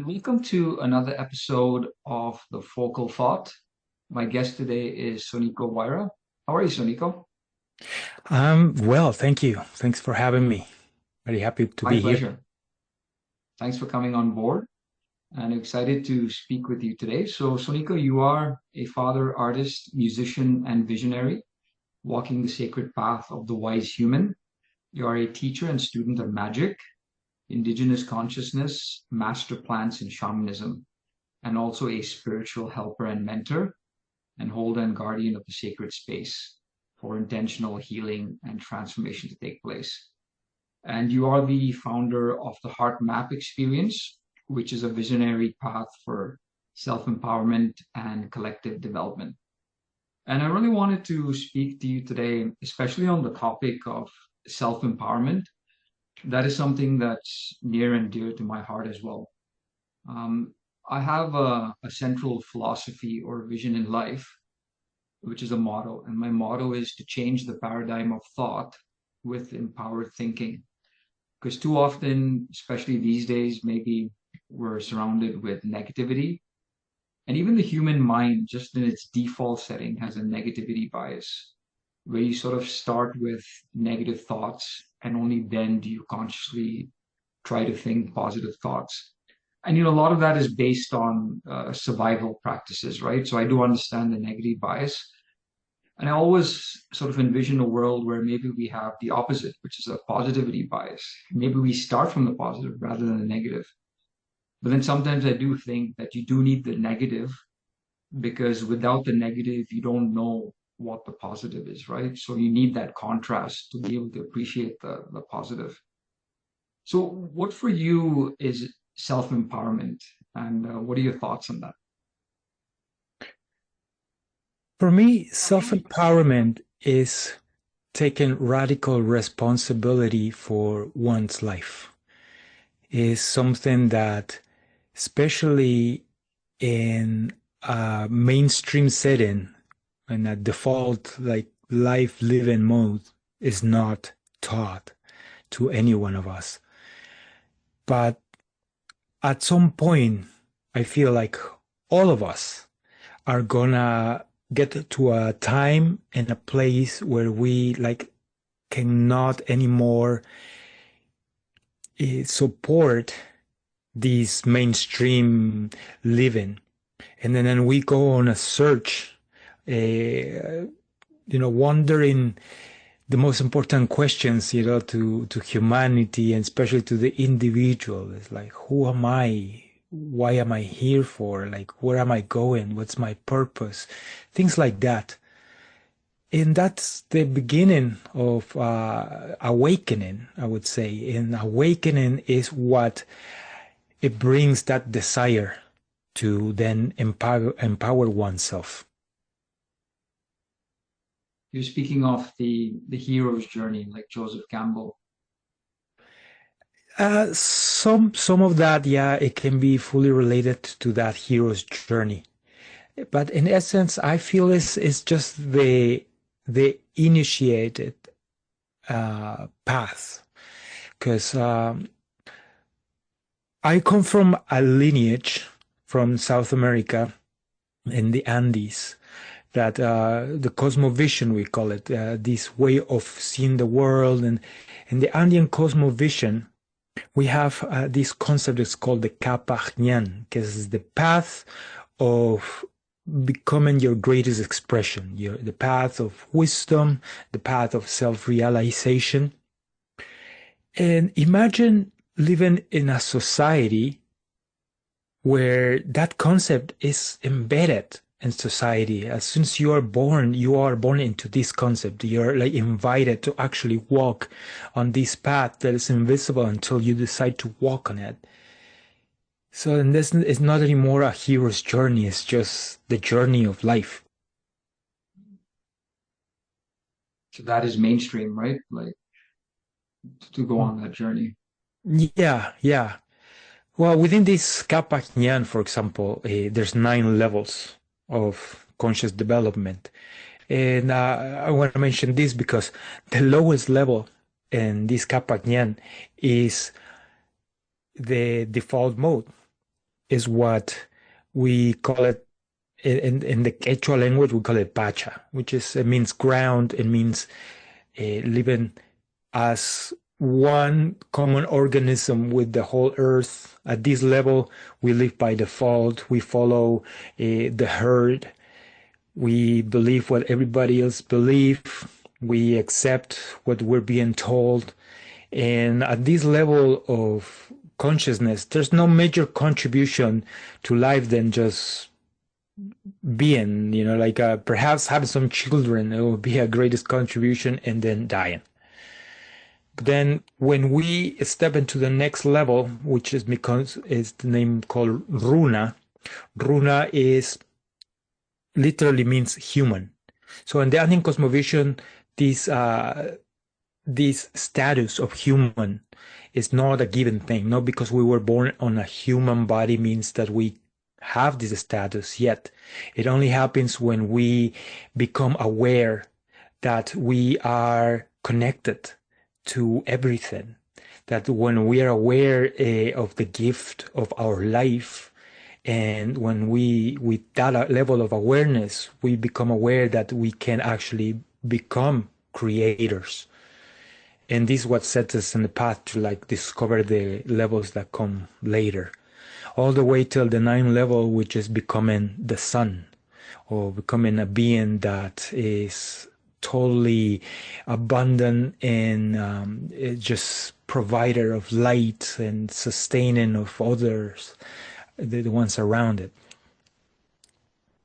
Welcome to another episode of The Focal Thought. My guest today is Soniko Waira. How are you, Soniko? Well, thank you. Thanks for having me. Very happy to My be here. pleasure. Thanks for coming on board and excited to speak with you today. So, Soniko, you are a father, artist, musician, and visionary, walking the sacred path of the wise human. You are a teacher and student of magic, indigenous consciousness, master plants, and shamanism, and also a spiritual helper and mentor and holder and guardian of the sacred space for intentional healing and transformation to take place. And you are the founder of the Heart Map Experience, which is a visionary path for self empowerment and collective development. And I really wanted to speak to you today, especially on the topic of self empowerment. That is something that's near and dear to my heart as well. Um, I have a central philosophy or vision in life which is a motto. And my motto is to change the paradigm of thought with empowered thinking. Because too often, especially these days, maybe we're surrounded with negativity. And even the human mind, just in its default setting, has a negativity bias where you sort of start with negative thoughts and only then do you consciously try to think positive thoughts. And a lot of that is based on survival practices, right? So I do understand the negative bias, and I always sort of envision a world where maybe we have the opposite, which is a positivity bias. Maybe we start from the positive rather than the negative. But then sometimes I do think that you do need the negative because without the negative, you don't know what the positive is, right? So you need that contrast to be able to appreciate the positive. So, what for you is self empowerment? And what are your thoughts on that? For me, self-empowerment is taking radical responsibility for one's life. Is something that, especially in a mainstream setting, in a default like life living mode, is not taught to any one of us. But at some point, I feel like all of us are gonna get to a time and a place where we like cannot anymore support this mainstream living, and then we go on a search, wondering the most important questions, to humanity and especially to the individual. It's like, who am I? Why am I here for? Like, where am I going? What's my purpose? Things like that. And that's the beginning of awakening, I would say. And awakening is what it brings that desire to then empower oneself. You're speaking of the hero's journey, like Joseph Campbell. Some of that, yeah, it can be fully related to that hero's journey. But in essence, I feel it's just the initiated path, because I come from a lineage from South America in the Andes, that the cosmovision, we call it, this way of seeing the world. And in the Andean cosmovision, we have this concept that's called the Kapachnian, because it's the path of becoming your greatest expression, the path of wisdom, the path of self-realization. And imagine living in a society where that concept is embedded in society. As soon as you are born into this concept. You're like invited to actually walk on this path that is invisible until you decide to walk on it. So, and this is not anymore a hero's journey, it's just the journey of life. So that is mainstream, right? Like to go on that journey. Yeah, yeah. Well, within this Kappa Nyan, for example, there's 9 levels of conscious development. And I want to mention this because the lowest level in this Kappa Nyan is the default mode. is what we call it in the Quechua language. We call it pacha, which is it means ground. It means living as one common organism with the whole earth. At this level, we live by default. We follow the herd. We believe what everybody else believes. We accept what we're being told. And at this level of consciousness, there's no major contribution to life than just being, like perhaps having some children. It will be a greatest contribution, and then dying. But then when we step into the next level, which is because it's the name called Runa. Runa is literally means human. So in the Andean cosmovision, this status of human is not a given thing. Not because we were born on a human body means that we have this status yet. It only happens when we become aware that we are connected to everything. That when we are aware of the gift of our life, and when we, with that level of awareness, we become aware that we can actually become creators. And this is what sets us on the path to discover the levels that come later. All the way till the ninth level, which is becoming the sun, or becoming a being that is totally abundant and just provider of light and sustaining of others, the ones around it.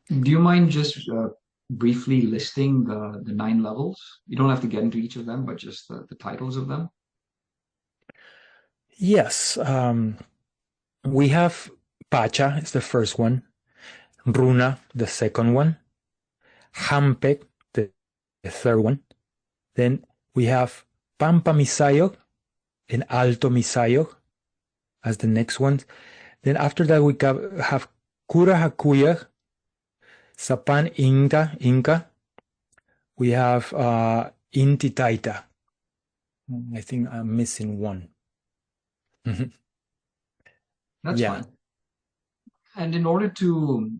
Do you mind just briefly listing the 9 levels? You don't have to get into each of them, but just the titles of them. Yes. We have Pacha, it's the first one. Runa, the second one. Hampe, the third one. Then we have Pampa Misayog and Alto Misayog as the next one. Then after that we have Kura Hakuyag, Sapan Inca. We have Inti Taita. I think I'm missing one. That's fine. And in order to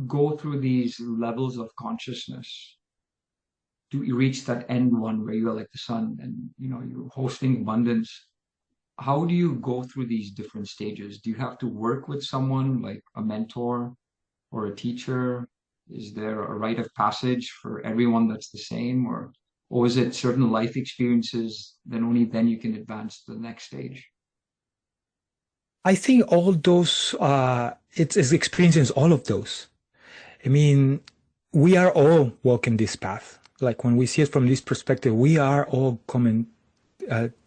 go through these levels of consciousness, to reach that end one where you are like the sun and you're hosting abundance, how do you go through these different stages? Do you have to work with someone like a mentor or a teacher? Is there a rite of passage for everyone that's the same, or is it certain life experiences, then only then you can advance to the next stage? I think all those, it's experiencing all of those. I mean, we are all walking this path. Like when we see it from this perspective, we are all coming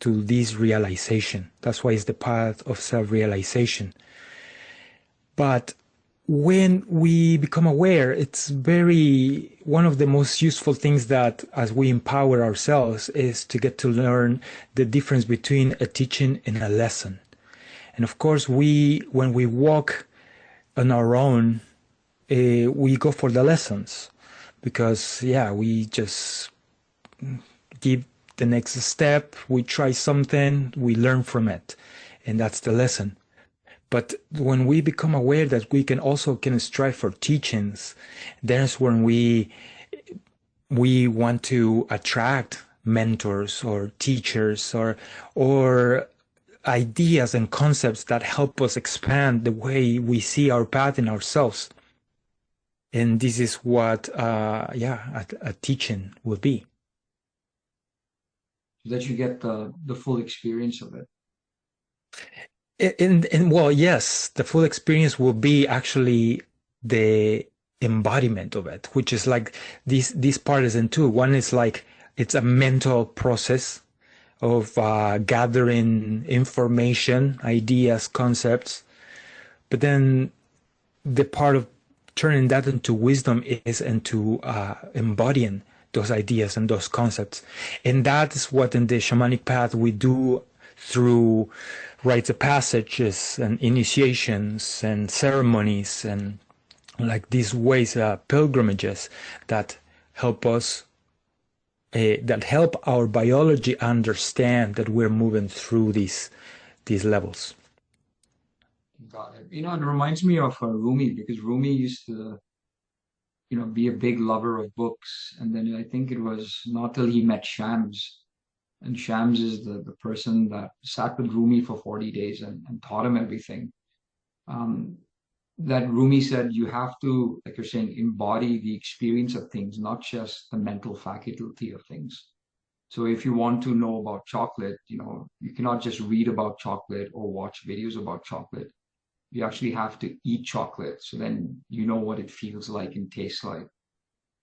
to this realization. That's why it's the path of self-realization. But when we become aware, it's one of the most useful things that as we empower ourselves is to get to learn the difference between a teaching and a lesson. And of course, when we walk on our own, we go for the lessons because, we just give the next step, we try something, we learn from it, and that's the lesson. But when we become aware that we can strive for teachings, that's when we want to attract mentors or teachers or ideas and concepts that help us expand the way we see our path in ourselves. And this is what a teaching will be. So that you get the full experience of it. And well, yes, the full experience will be actually the embodiment of it, which is like this part is in two. One is like it's a mental process of gathering information, ideas, concepts. But then the part of turning that into wisdom is into embodying those ideas and those concepts. And that is what in the shamanic path we do through rites of passages and initiations and ceremonies and like these ways, pilgrimages that help us that help our biology understand that we're moving through these levels. Got it. It reminds me of Rumi because Rumi used to, be a big lover of books. And then I think it was not till he met Shams. And Shams is the person that sat with Rumi for 40 days and taught him everything. Um, that Rumi said you have to, like you're saying, embody the experience of things, not just the mental faculty of things. So if you want to know about chocolate, you cannot just read about chocolate or watch videos about chocolate. You actually have to eat chocolate. So then you know what it feels like and tastes like,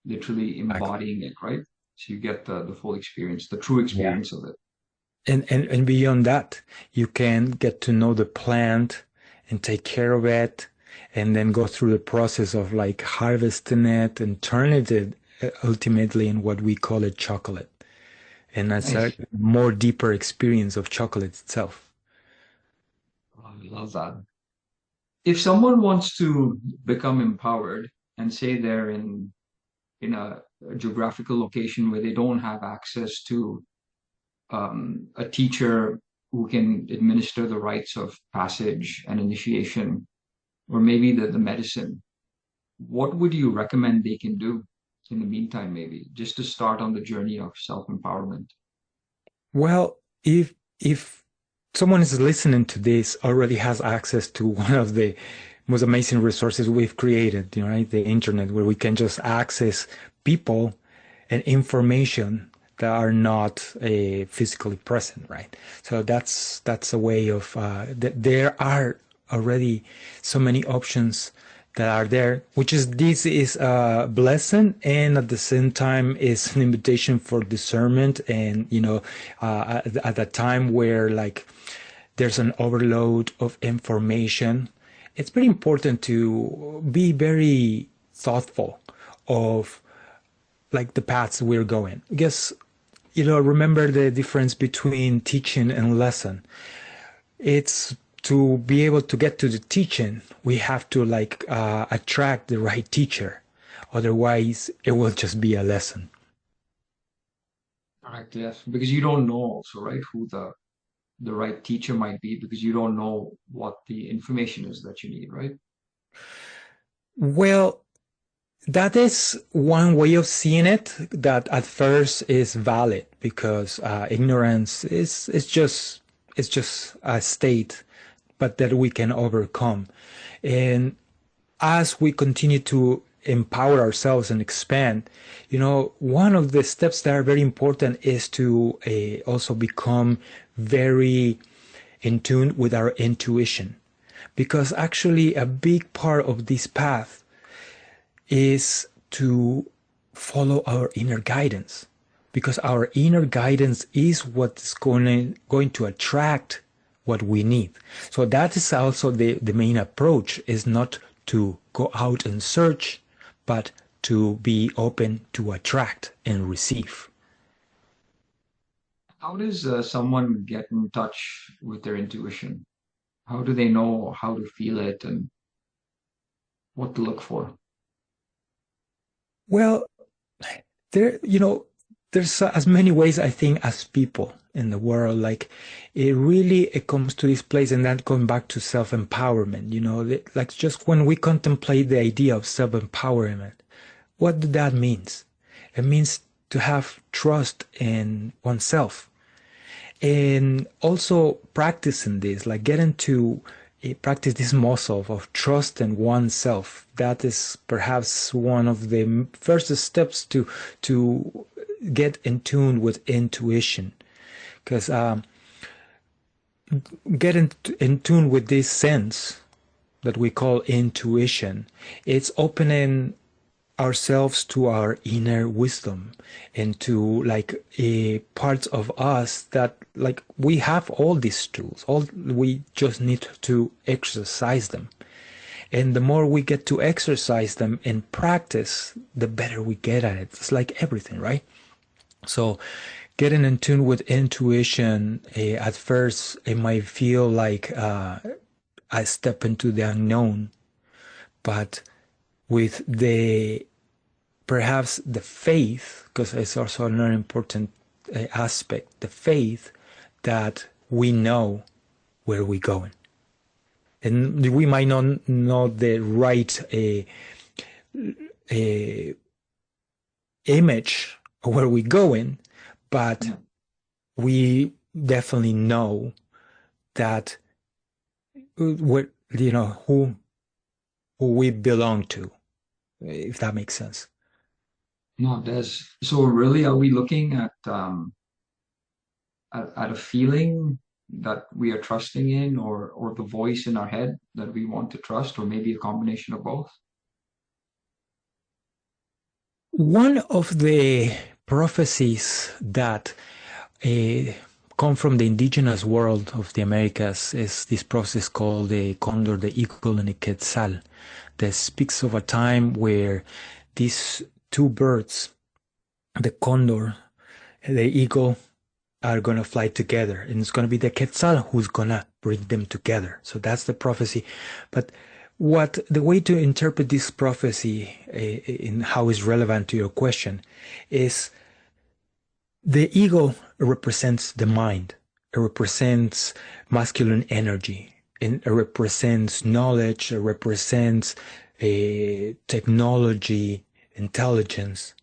literally Exactly. embodying it, right? So you get the full experience, the true Yeah. experience of it. And beyond that, you can get to know the plant and take care of it, and then go through the process of like harvesting it and turning it ultimately in what we call it chocolate. And that's a Nice. more deeper experience of chocolate itself. Oh, I love that. If someone wants to become empowered and say they're in a geographical location where they don't have access to a teacher who can administer the rites of passage and initiation, or maybe the medicine, what would you recommend they can do in the meantime, maybe just to start on the journey of self-empowerment? Well, if someone is listening to this already has access to one of the most amazing resources we've created, right? The internet, where we can just access people and information that are not physically present, right? So that's a way of there are already so many options that are there, which is this is a blessing and at the same time is an invitation for discernment. And at a time where like there's an overload of information, it's very important to be very thoughtful of like the paths we're going. I guess, remember the difference between teaching and lesson. It's to be able to get to the teaching, we have to like attract the right teacher. Otherwise, it will just be a lesson. Correct, yes. Because you don't know also, right, who the right teacher might be because you don't know what the information is that you need, right? Well, that is one way of seeing it that at first is valid because ignorance is just a state, but that we can overcome. And as we continue to empower ourselves and expand, one of the steps that are very important is to also become very in tune with our intuition. Because actually, a big part of this path is to follow our inner guidance. Because our inner guidance is what's going to attract what we need. So that is also the main approach, is not to go out and search, but to be open to attract and receive. How does someone get in touch with their intuition? How do they know how to feel it and what to look for? Well, there, there's as many ways I think as people in the world. Like it comes to this place, and then going back to self-empowerment. Like just when we contemplate the idea of self-empowerment, what do that means? It means to have trust in oneself, and also practicing this, like getting to practice this muscle of trust in oneself. That is perhaps one of the first steps to get in tune with intuition, because get in tune with this sense that we call intuition. It's opening ourselves to our inner wisdom and to like parts of us that like we have all these tools, all we just need to exercise them. And the more we get to exercise them and practice, the better we get at it. It's like everything, right? So getting in tune with intuition, at first it might feel like I step into the unknown, but with the perhaps the faith, because it's also another important aspect, the faith that we know where we're going. And we might not know the right uh, image of where we're going, but Yeah. we definitely know that what who we belong to, if that makes sense. No, it does. So really, are we looking at a feeling that we are trusting in, or the voice in our head that we want to trust, or maybe a combination of both? One of the prophecies that uh, come from the indigenous world of the Americas is this process called the condor, the eagle, and the quetzal, that speaks of a time where these two birds, the condor, and the eagle, are going to fly together, and it's going to be the quetzal who's going to bring them together. So that's the prophecy. But what the way to interpret this prophecy in how it's relevant to your question is the eagle represents the mind. It represents masculine energy. And it represents knowledge. It represents technology, intelligence.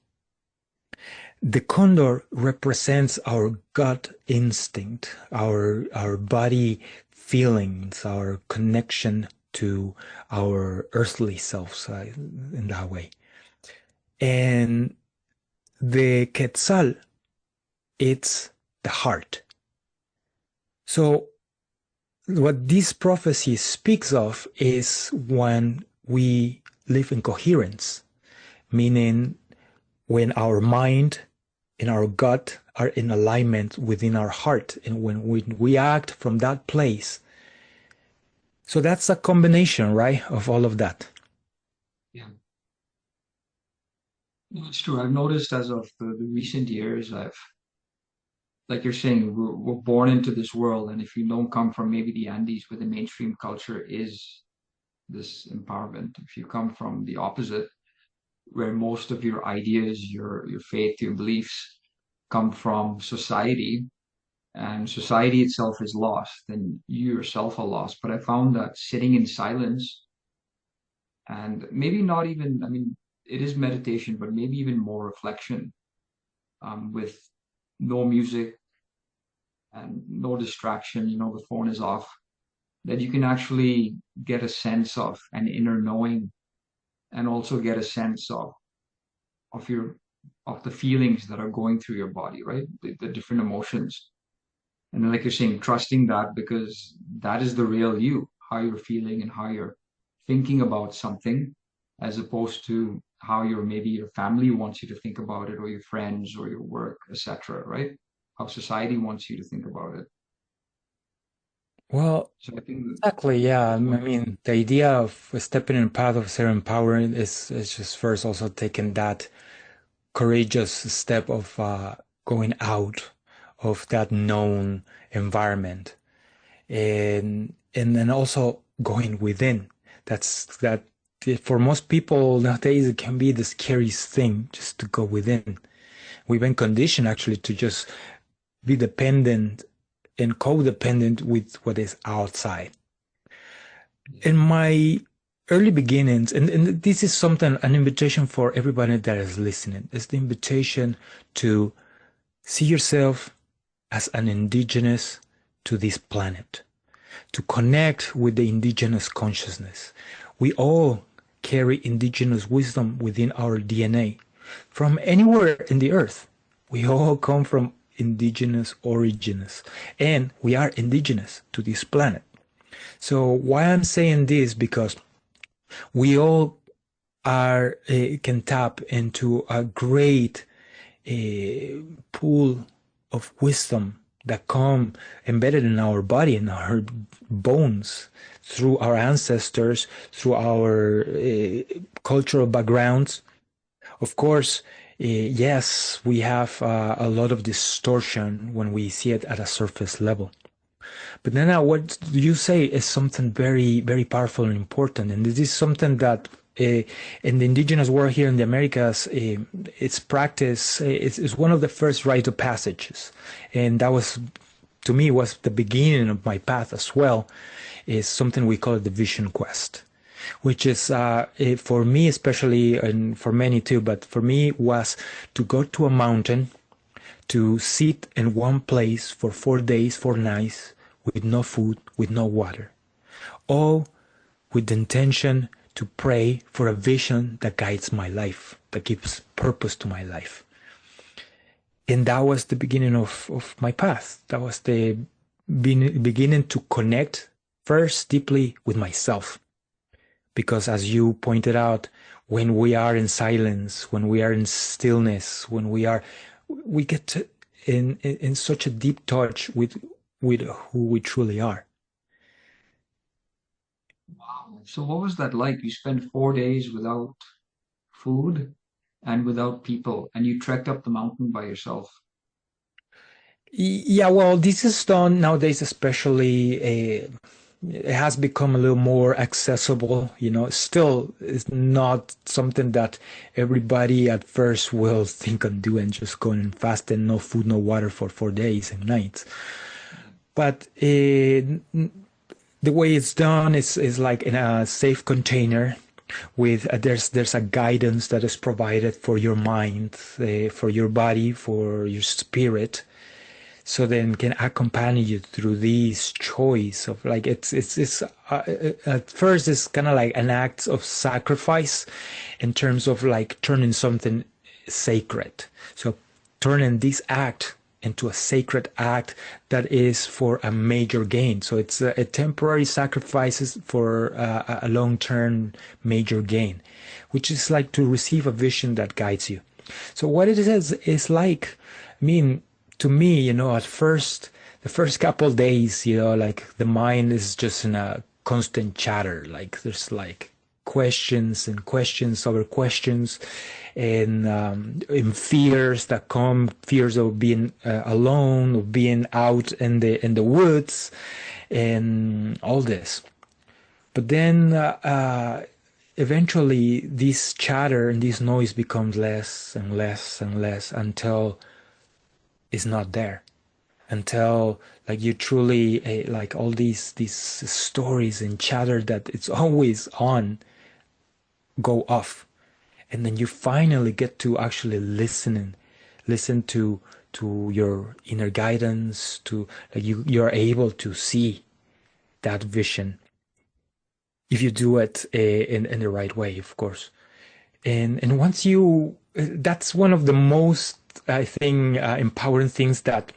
The condor represents our gut instinct, our body feelings, our connection to our earthly selves in that way. And the quetzal, it's the heart. So what this prophecy speaks of is when we live in coherence, meaning when our mind and our gut are in alignment within our heart, and when we act from that place. So that's a combination, right, of all of that. Yeah, no, it's true. I've noticed as of the recent years, like you're saying, we're born into this world, and if you don't come from maybe the Andes, where the mainstream culture is this empowerment, if you come from the opposite, where most of your ideas, your faith, your beliefs come from society, and society itself is lost, then you yourself are lost. But I found that sitting in silence, and maybe not even, I mean, it is meditation, but maybe even more reflection, with no music and no distraction, the phone is off, that you can actually get a sense of an inner knowing, and also get a sense of your of the feelings that are going through your body, right? The different emotions. And then, like you're saying, trusting that, because that is the real you, how you're feeling and how you're thinking about something, as opposed to how maybe your family wants you to think about it, or your friends, or your work, etc., right? How society wants you to think about it. Well, So I think exactly, yeah. I the mean, the idea of stepping in the path of self-empowerment is just first also taking that courageous step of going out of that known environment, and then also going within. That for most people nowadays it can be the scariest thing, just to go within. We've been conditioned actually to just be dependent and codependent with what is outside. In my early beginnings, and this is something, an invitation for everybody that is listening, is the invitation to see yourself as an indigenous to this planet, to connect with the indigenous consciousness. We all carry indigenous wisdom within our DNA from anywhere in the earth. We all come from indigenous origins, and we are indigenous to this planet. So why I'm saying this, because we all are can tap into a great pool of wisdom that come embedded in our body, in our bones, through our ancestors, through our cultural backgrounds. Of course, yes, we have a lot of distortion when we see it at a surface level. But then what you say is something very, very powerful and important. And this is something that in the indigenous world here in the Americas, it's practice. It's one of the first rite of passages. And that was to me was the beginning of my path as well, is something we call the vision quest, which is for me especially, and for many too, but for me was to go to a mountain, to sit in one place for 4 days, 4 nights, with no food, with no water, all with the intention to pray for a vision that guides my life, that gives purpose to my life. And that was the beginning of my path. That was the beginning to connect first deeply with myself. Because as you pointed out, when we are in silence, when we are in stillness, we get in such a deep touch with who we truly are. Wow. So what was that like? You spent 4 days without food and without people, and you trekked up the mountain by yourself. Yeah, well, this is done nowadays, especially it has become a little more accessible. Still, it's not something that everybody at first will think of doing, just going and fasting, no food, no water for 4 days and nights. But the way it's done is like in a safe container with there's a guidance that is provided for your mind, for your body, for your spirit, so then can accompany you through this choice of like it's at first it's kind of like an act of sacrifice in terms of like turning something sacred, so turning this act into a sacred act that is for a major gain. So it's a temporary sacrifices for a long-term major gain, which is like to receive a vision that guides you. So what it is like, I mean, to me, at first, the first couple of days, like the mind is just in a constant chatter. Like there's like questions and questions over questions, and in fears that come, fears of being alone, of being out in the woods, and all this. But then eventually, this chatter and this noise becomes less and less and less until it's not there. Until like you truly like all these stories and chatter that it's always on go off, and then you finally get to actually listen to your inner guidance, to like you're able to see that vision if you do it in the right way, of course. And once you, that's one of the most, I think, empowering things that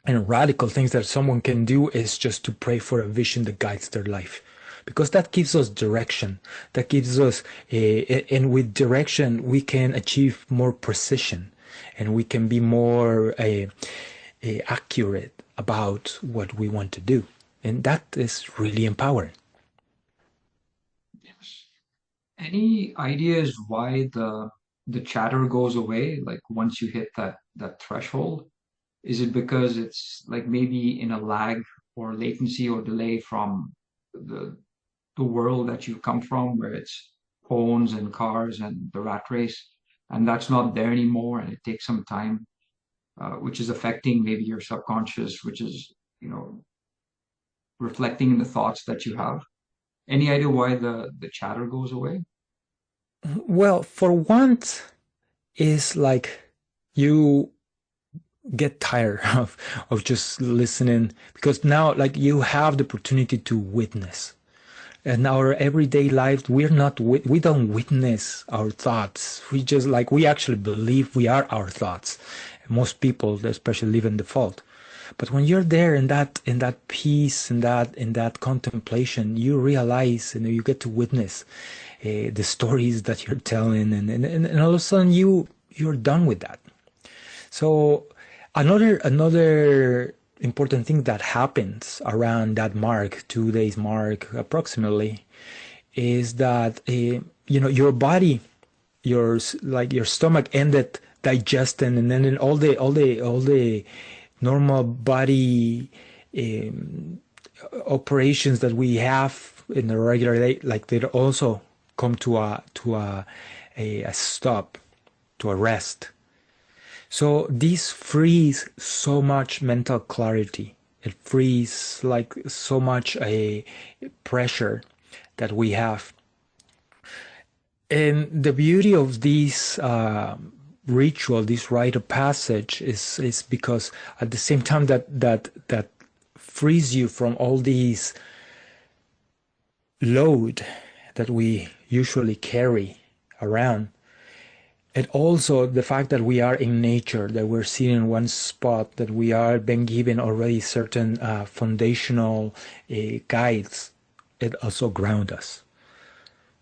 and radical things that someone can do, is just to pray for a vision that guides their life, because that gives us direction, that gives us and with direction we can achieve more precision, and we can be more accurate about what we want to do, and that is really empowering. Yes. Any ideas why the chatter goes away, like once you hit that threshold? Is it because it's like maybe in a lag or latency or delay from the the world that you come from, where it's phones and cars and the rat race, and that's not there anymore, and it takes some time, which is affecting maybe your subconscious, which is, reflecting in the thoughts that you have. Any idea why the chatter goes away? Well, for once, is like you get tired of just listening, because now like you have the opportunity to witness. In our everyday life, we don't witness our thoughts. We actually believe we are our thoughts. Most people especially live in default. But when you're there in that peace, in that contemplation, you realize, you get to witness the stories that you're telling, and all of a sudden you're done with that. So another important thing that happens around that mark, 2 days mark approximately, is that your body, your stomach ended digesting, and then all the normal body operations that we have in the regular day, like they also come to a stop, to a rest. So this frees so much mental clarity It frees like so much a pressure that we have. And the beauty of this ritual, this rite of passage, is because at the same time that frees you from all these load that we usually carry around, and also the fact that we are in nature, that we're sitting in one spot, that we are being given already certain foundational guides, it also ground us.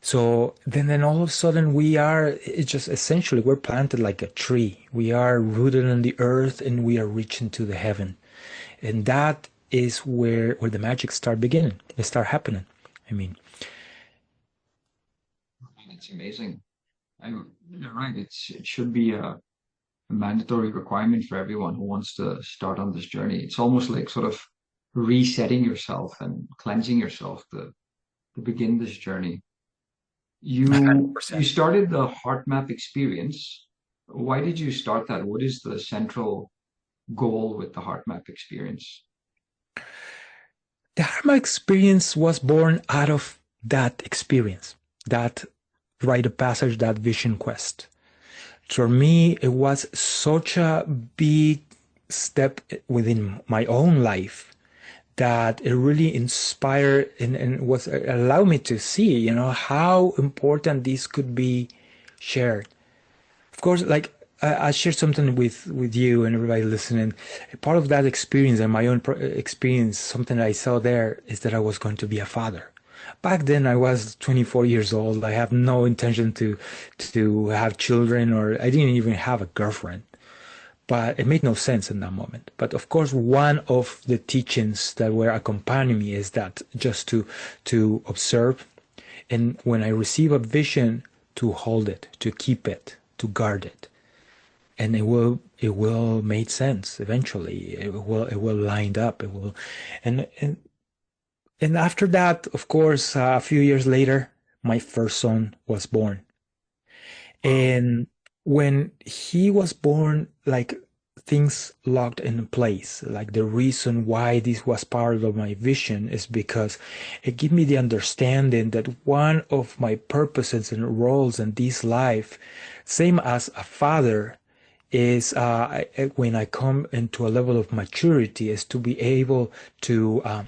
So then all of a sudden it's just essentially we're planted like a tree. We are rooted in the earth and we are reaching to the heaven. And that is where the magic start beginning. It start happening. I mean, It's amazing. You're right. It should be a mandatory requirement for everyone who wants to start on this journey. It's almost like sort of resetting yourself and cleansing yourself to begin this journey. You 100%. started the heart map experience. Why did you start that? What is the central goal with the heart map experience? The Dharma experience was born out of that experience, that rite of passage, that vision quest. For me, it was such a big step within my own life that it really inspired and was allowed me to see, how important this could be shared. Of course, like I shared something with you and everybody listening. Part of that experience and my own experience, something I saw there is that I was going to be a father. Back then, I was 24 years old. I have no intention to have children, or I didn't even have a girlfriend. But it made no sense in that moment. But of course, one of the teachings that were accompanying me is that just to observe, and when I receive a vision, to hold it, to keep it, to guard it, and it will make sense eventually. It will line up. It will, and after that, of course, a few years later, my first son was born. Wow. And when he was born, like things locked in place. Like the reason why this was part of my vision is because it gave me the understanding that one of my purposes and roles in this life, same as a father, is when I come into a level of maturity, is to be able to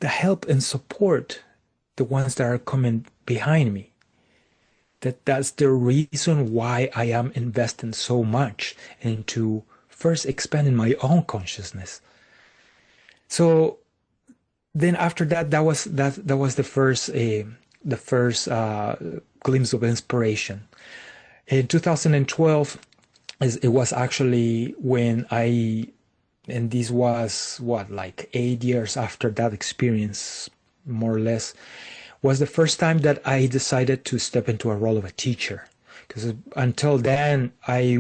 help and support the ones that are coming behind me. That's the reason why I am investing so much into first expanding my own consciousness. So then after that, that was the first glimpse of inspiration. In 2012, it was actually when and this was what, like 8 years after that experience, more or less, was the first time that I decided to step into a role of a teacher. Because until then, I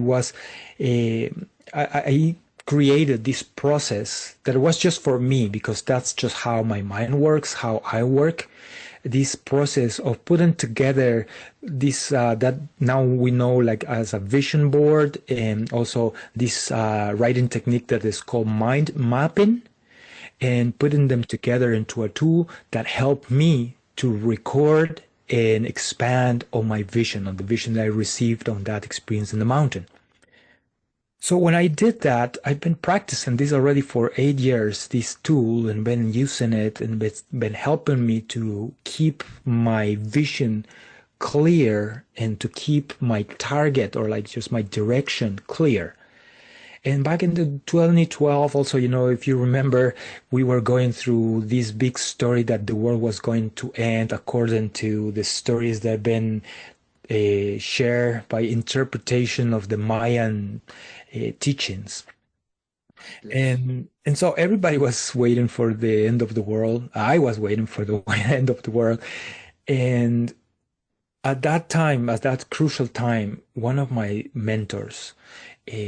created this process that was just for me, because that's just how my mind works, how I work. This process of putting together this that now we know like as a vision board, and also this writing technique that is called mind mapping, and putting them together into a tool that helped me to record and expand on my vision, on the vision that I received on that experience in the mountain. So when I did that, I've been practicing this already for 8 years, this tool, and been using it, and it's been helping me to keep my vision clear and to keep my target, or like just my direction, clear. And back in the 2012, also, if you remember, we were going through this big story that the world was going to end according to the stories that have been shared by interpretation of the Mayan teachings. Yes. And so everybody was waiting for the end of the world. I was waiting for the end of the world. And at that time, at that crucial time, one of my mentors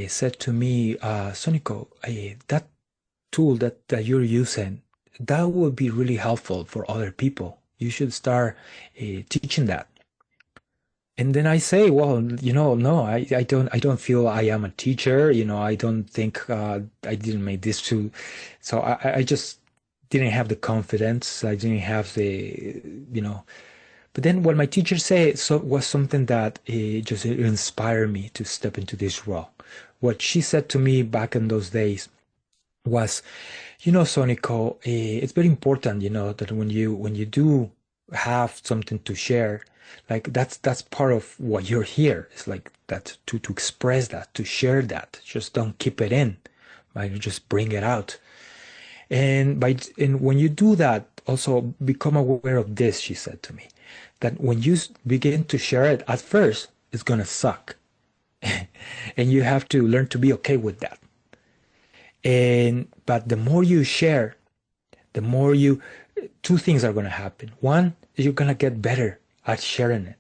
said to me, Soniko, that tool that you're using, that would be really helpful for other people. You should start teaching that. And then I say, well, no, I don't feel I am a teacher. I don't think I didn't make this too. So I just didn't have the confidence. I didn't have you know. But then what my teacher said was something that just inspired me to step into this role. What she said to me back in those days was, Sonico, it's very important, that when you do have something to share, like that's part of what you're here. It's like that to express that, to share that. Just don't keep it in, right? Just bring it out. And when you do that, also become aware of this, she said to me, that when you begin to share it, at first it's gonna suck. And you have to learn to be okay with that. But the more you share, the more two things are going to happen. One is you're going to get better at sharing it.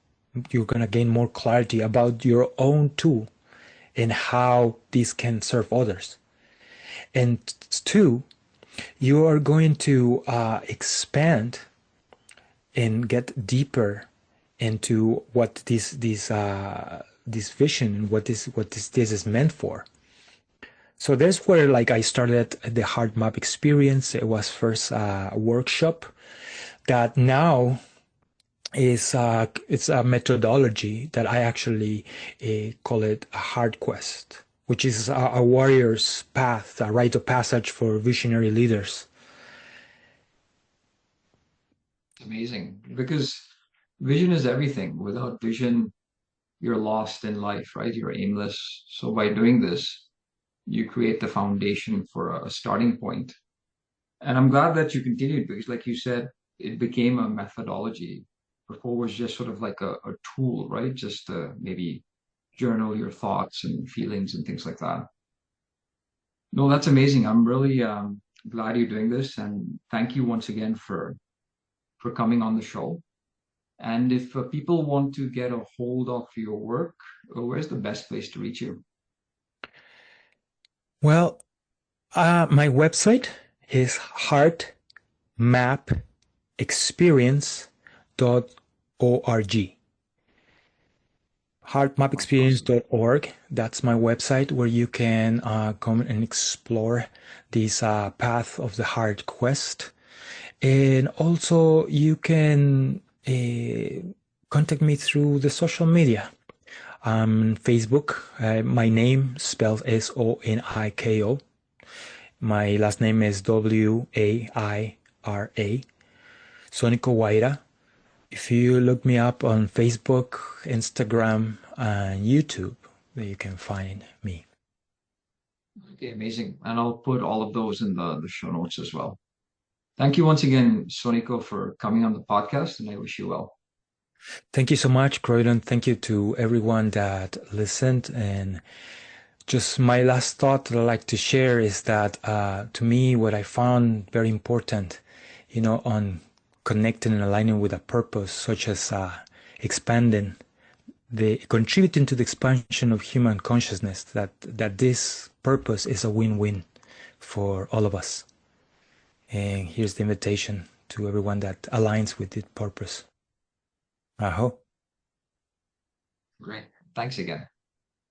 You're going to gain more clarity about your own tool and how this can serve others. And two, you are going to expand and get deeper into what this vision and what this is meant for. So that's where like I started the heart map experience. It was first a workshop that now is it's a methodology that I actually call it a heart quest, which is a warrior's path, a rite of passage for visionary leaders. It's amazing because vision is everything. Without vision, you're lost in life, right? You're aimless. So by doing this, you create the foundation for a starting point. And I'm glad that you continued because, like you said, it became a methodology. Before was just sort of like a tool, right? Just to maybe journal your thoughts and feelings and things like that. No, that's amazing. I'm really glad you're doing this, and thank you once again for coming on the show. And if people want to get a hold of your work, where's the best place to reach you? Well, my website is heartmapexperience.org. Awesome. Heartmapexperience.org. That's my website where you can come and explore this path of the heart quest. And also, you can contact me through the social media. Facebook, my name spells Soniko. My last name is Waira, Soniko Waira. If you look me up on Facebook, Instagram, and YouTube, you can find me. Okay, amazing. And I'll put all of those in the show notes as well. Thank you once again, Soniko, for coming on the podcast, and I wish you well. Thank you so much, Croydon. Thank you to everyone that listened. And just my last thought that I'd like to share is that to me, what I found very important, on connecting and aligning with a purpose, such as expanding, contributing to the expansion of human consciousness, that this purpose is a win-win for all of us. And here's the invitation to everyone that aligns with this purpose. Aho. Great. Thanks again.